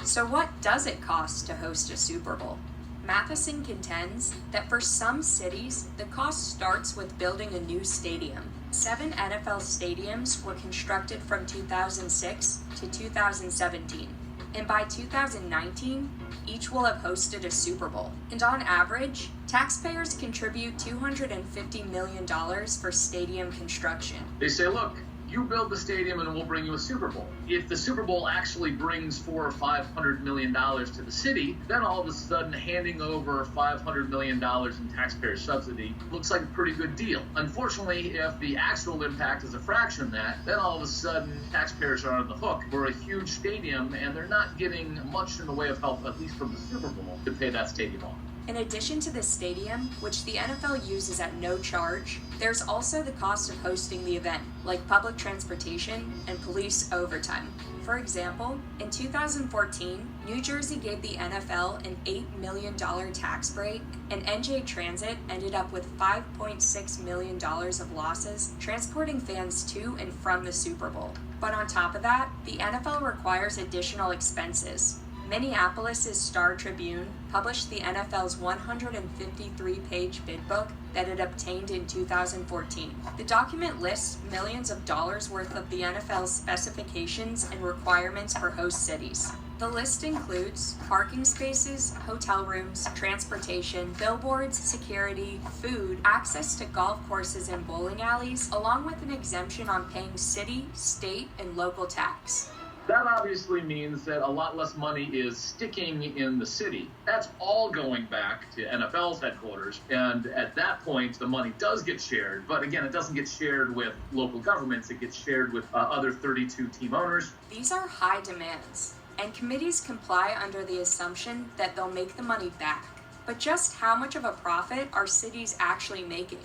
So what does it cost to host a Super Bowl? Matheson contends that for some cities, the cost starts with building a new stadium. 7 NFL stadiums were constructed from 2006 to 2017, and by 2019, each will have hosted a Super Bowl. And on average, taxpayers contribute $250 million for stadium construction. They say, look, you build the stadium and we'll bring you a Super Bowl. If the Super Bowl actually brings $400 or $500 million to the city, then all of a sudden handing over $500 million in taxpayer subsidy looks like a pretty good deal. Unfortunately, if the actual impact is a fraction of that, then all of a sudden taxpayers are on the hook for a huge stadium and they're not getting much in the way of help, at least from the Super Bowl, to pay that stadium off. In addition to the stadium, which the NFL uses at no charge, there's also the cost of hosting the event, like public transportation and police overtime. For example, in 2014, New Jersey gave the NFL an $8 million tax break, and NJ Transit ended up with $5.6 million of losses transporting fans to and from the Super Bowl. But on top of that, the NFL requires additional expenses. Minneapolis' Star Tribune published the NFL's 153-page bid book that it obtained in 2014. The document lists millions of dollars worth of the NFL's specifications and requirements for host cities. The list includes parking spaces, hotel rooms, transportation, billboards, security, food, access to golf courses and bowling alleys, along with an exemption on paying city, state, and local tax. That obviously means that a lot less money is sticking in the city. That's all going back to NFL's headquarters. And at that point, the money does get shared. But again, it doesn't get shared with local governments. It gets shared with other 32 team owners. These are high demands, and committees comply under the assumption that they'll make the money back. But just how much of a profit are cities actually making?